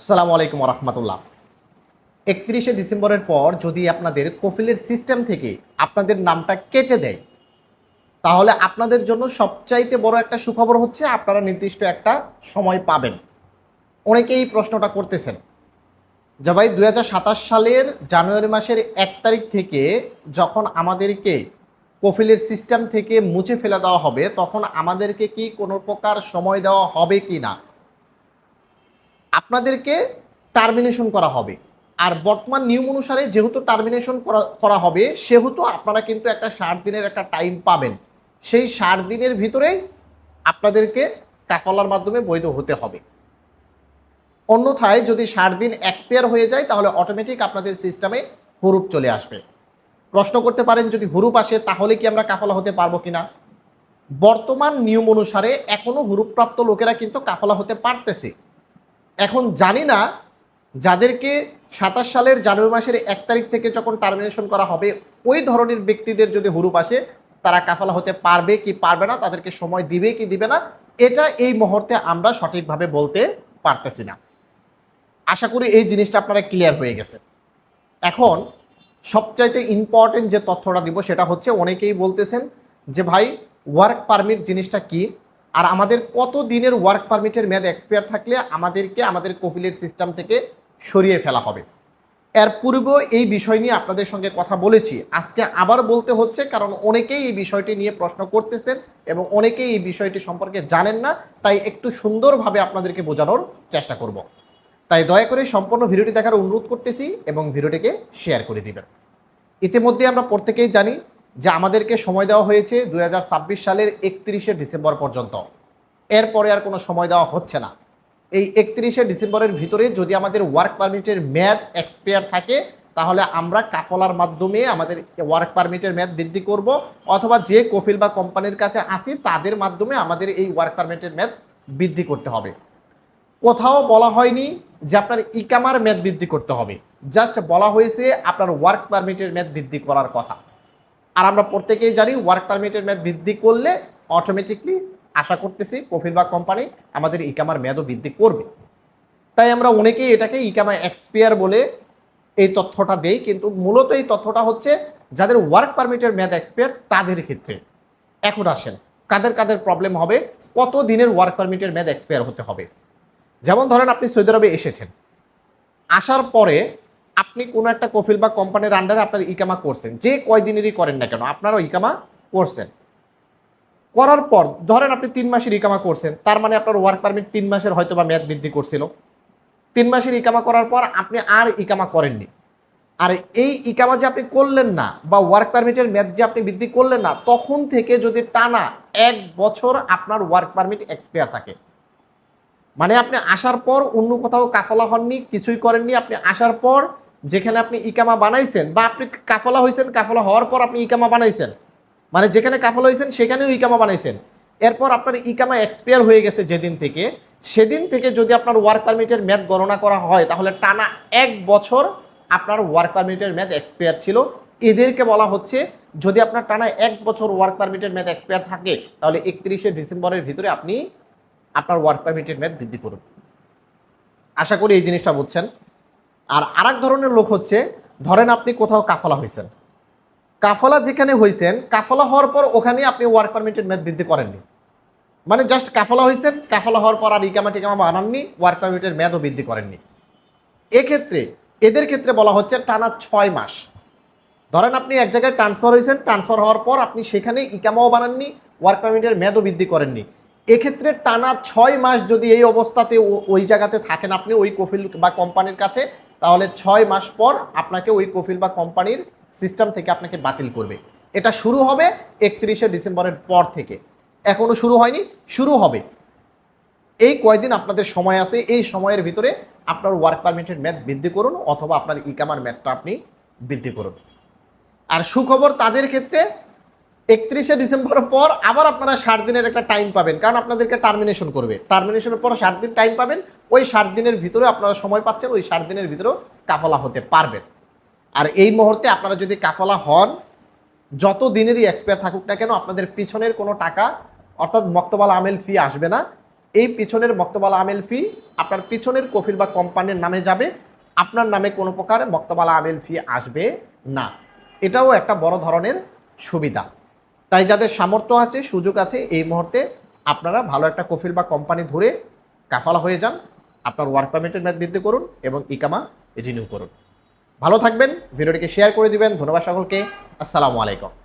আসসালামু আলাইকুম রহমতুল্লাহ। 31শে ডিসেম্বরের পর যদি আপনাদের কফিলের সিস্টেম থেকে আপনাদের নামটা কেটে দেয়, তাহলে আপনাদের জন্য সবচাইতে বড় একটা সুখবর হচ্ছে আপনারা নির্দিষ্ট একটা সময় পাবেন। অনেকেই এই প্রশ্নটা করতেছেন যে ভাই 2027 সালের জানুয়ারি মাসের 1 তারিখ থেকে যখন আমাদেরকে কফিলের সিস্টেম থেকে মুছে ফেলে দেওয়া হবে, তখন আমাদেরকে কি কোনো প্রকার সময় দেওয়া হবে কি না? আপনাদেরকে টার্মিনেশন করা হবে। আর বর্তমান নিয়ম অনুসারে যেহেতু টার্মিনেশন করা হবে, সেহেতু আপনারা কিন্তু একটা 60 দিনের একটা টাইম পাবেন। সেই 60 দিনের ভিতরেই আপনাদেরকে কাফালার মাধ্যমে বৈধ হতে হবে। অন্যথায় যদি 60 দিন এক্সপায়ার হয়ে যায়, তাহলে অটোমেটিক আপনাদের সিস্টেমে হুরুপ চলে আসবে। প্রশ্ন করতে পারেন, যদি হুরুপ আসে তাহলে কি আমরা কাফালা হতে পারবো কিনা? বর্তমান নিয়ম অনুসারে এখনো হুরুপপ্রাপ্ত লোকেরা কিন্তু কাফালা হতে পারতেছে। এখন জানি না যাদেরকে 27 সালের জানুয়ারি মাসের 1 তারিখ থেকে যখন টার্মিনেশন করা হবে, ওই ধরনের ব্যক্তিদের যদি হুরুপ আসে, তারা কাফালা হতে পারবে কি পারবে না, তাদেরকে সময় দিবে কি দিবে না, এটা এই মুহূর্তে আমরা সঠিকভাবে বলতে পারতেছি না। আশা করি এই জিনিসটা আপনারা ক্লিয়ার হয়ে গেছে। এখন সবচাইতে ইম্পর্টেন্ট যে তথ্যটা দিব সেটা হচ্ছে, অনেকেই বলতেছেন যে ভাই ওয়ার্ক পারমিট জিনিসটা কি, আর আমাদের কত দিনের ওয়ার্ক পারমিটের মেয়াদ এক্সপায়ার থাকলে আমাদেরকে আমাদের কফিলের সিস্টেম থেকে সরিয়ে ফেলা হবে। এর পূর্বেও এই বিষয় নিয়ে আপনাদের সঙ্গে কথা বলেছি, আজকে আবার বলতে হচ্ছে, কারণ অনেকেই এই বিষয়টি নিয়ে প্রশ্ন করতেছেন এবং অনেকেই এই বিষয়টি সম্পর্কে জানেন না। তাই একটু সুন্দরভাবে আপনাদেরকে বোঝানোর চেষ্টা করব। তাই দয়া করে সম্পূর্ণ ভিডিওটি দেখার অনুরোধ করতেছি এবং ভিডিওটিকে শেয়ার করে দিবেন। ইতিমধ্যে আমরা প্রত্যেকেই জানি যে আমাদেরকে সময় দেওয়া হয়েছে 2026 সালের 31শে ডিসেম্বর পর্যন্ত। এরপরে আর কোনো সময় দেওয়া হচ্ছে না। এই 31শে ডিসেম্বরের ভিতরে যদি আমাদের ওয়ার্ক পারমিটের মেয়াদ এক্সপায়ার থাকে, তাহলে আমরা কাফলার মাধ্যমে আমাদের ওয়ার্ক পারমিটের মেয়াদ বৃদ্ধি করব, অথবা যে কফিল বা কোম্পানির কাছে আসি তাদের মাধ্যমে আমাদের এই ওয়ার্ক পারমিটের মেয়াদ বৃদ্ধি করতে হবে। কোথাও বলা হয়নি যে আপনার ইকামার মেয়াদ বৃদ্ধি করতে হবে, জাস্ট বলা হয়েছে আপনার ওয়ার্ক পারমিটের মেয়াদ বৃদ্ধি করার কথা। আর আমরা প্রত্যেকেই জানি ওয়ার্ক পারমিটের মেয়াদ বৃদ্ধি করলে অটোমেটিকলি আশা করতেছি কফিল বা কোম্পানি আমাদের ইকামার মেয়াদও বৃদ্ধি করবে। তাই আমরা অনেকেই এটাকে ইকামা এক্সপায়ার বলে এই তথ্যটা দেই, কিন্তু মূলত এই তথ্যটা হচ্ছে যাদের ওয়ার্ক পারমিটের মেয়াদ এক্সপায়ার তাদের ক্ষেত্রে। এখন আসেন, কাদের কাদের প্রবলেম হবে, কত দিনের ওয়ার্ক পারমিটের মেয়াদ এক্সপায়ার হতে হবে। যেমন ধরেন আপনি সৌদি আরবে এসেছেন, আসার পরে আপনি কোনো একটা কফিল বা কোম্পানির আন্ডারে আপনার ইকামা করছেন, যে কয় দিনেরই করেন না কেন আপনারও ইকামা করছেন। করার পর ধরেন আপনি 3 মাসের ইকামা করছেন, তার মানে আপনার ওয়ার্ক পারমিট 3 মাসের হয়তো বা মেয়াদ বৃদ্ধি করছিল। 3 মাসের ইকামা করার পর আপনি আর ইকামা করেননি। আর এই ইকামা যে আপনি করলেন না বা ওয়ার্ক পারমিটের মেয়াদ যে আপনি বৃদ্ধি করলেন না, তখন থেকে যদি টানা 1 বছর আপনার ওয়ার্ক পারমিট এক্সপায়ার থাকে, মানে আপনি আসার পর অন্য কোথাও কাফালা হননি, কিছুই করেননি, আপনি আসার পর যেখানে আপনি ইকামা বানাইছেন বা আপনি কাফালা হয়েছেন, কাফালা হওয়ার পর আপনি ইকামা বানাইছেন, মানে যেখানে কাফালা হয়েছেন সেখানেও ইকামা বানাইছেন, এরপর আপনার ইকামা এক্সপায়ার হয়ে গেছে যেদিন থেকে, সেদিন থেকে যদি আপনার ওয়ার্ক পারমিটের মেয়াদ গণনা করা হয়, তাহলে টানা 1 বছর আপনার ওয়ার্ক পারমিটের মেয়াদ এক্সপায়ার ছিল। এদেরকে বলা হচ্ছে, যদি আপনার টানা 1 বছর ওয়ার্ক পারমিটের মেয়াদ এক্সপায়ার থাকে, তাহলে 31শে ডিসেম্বরের ভিতরে আপনি আপনার ওয়ার্ক পারমিটের মেয়াদ বৃদ্ধি করুন। আশা করি এই জিনিসটা বুঝছেন। আর আরেক ধরনের লোক হচ্ছে, ধরেন আপনি কোথাও কাফালা হয়েছেন, কাফালা যেখানে হয়েছেন, কাফালা হওয়ার পর ওখানে আপনি ওয়ার্ক পারমিটের মেয়াদ বৃদ্ধি করেননি, মানে জাস্ট কাফালা হয়েছেন, কাফালা হওয়ার পর আর ইকামা টিকামা বানাননি, ওয়ার্ক পারমিটের মেয়াদও বৃদ্ধি করেননি। এক্ষেত্রে এদের ক্ষেত্রে বলা হচ্ছে টানা 6 মাস। ধরেন আপনি এক জায়গায় ট্রান্সফার হয়েছেন, ট্রান্সফার হওয়ার পর আপনি সেখানে ইকামাও বানাননি, ওয়ার্ক পারমিটের মেয়াদও বৃদ্ধি করেননি। এক্ষেত্রে টানা 6 মাস যদি এই অবস্থাতে ওই জায়গাতে থাকেন আপনি ওই কফিল বা কোম্পানির কাছে, তাহলে 6 মাস পর আপনাকে ওই কফিল বা কোম্পানির সিস্টেম থেকে আপনাকে বাতিল করবে। এটা শুরু হবে 31শে ডিসেম্বরের পর থেকে। এখনো শুরু হয়নি, শুরু হবে। এই কয়দিন আপনাদের সময় আছে, এই সময়ের ভিতরে আপনার ওয়ার্ক পারমিটের মেয়াদ বৃদ্ধি করুন, অথবা আপনার ইকামার মেয়াদটা আপনি বৃদ্ধি করুন। আর সুখবর তাদের ক্ষেত্রে, 31শে ডিসেম্বরের পর আবার আপনারা 60 দিনের একটা টাইম পাবেন, কারণ আপনাদেরকে টার্মিনেশন করবে। টার্মিনেশনের পর 60 দিন টাইম পাবেন, ওই 60 দিনের ভিতরে আপনারা সময় পাচ্ছেন, ওই 60 দিনের ভিতরেও কাফালা হতে পারবেন। আর এই মুহূর্তে আপনারা যদি কাফালা হন, যত দিনেরই এক্সপায়ার থাকুক না কেন, আপনাদের পিছনের কোনো টাকা অর্থাৎ মক্তবাল আমেল ফি আসবে না। এই পিছনের মক্তবাল আমেল ফি আপনার পিছনের কফিল বা কোম্পানির নামে যাবে, আপনার নামে কোনো প্রকার মক্তবাল আমেল ফি আসবে না। এটাও একটা বড় ধরনের সুবিধা। তাই যাদের সামর্থ্য আছে, সুযোগ আছে, এই মুহূর্তে আপনারা ভালো একটা কফিল বা কোম্পানি ধরে কাফালা হয়ে যান, আপনার ওয়ার্ক পারমিটের মেয়াদ বৃদ্ধি করুন এবং ইকামা রিনিউ করুন। ভালো থাকবেন, ভিডিওটিকে শেয়ার করে দিবেন। ধন্যবাদ সকলকে। আসসালামু আলাইকুম।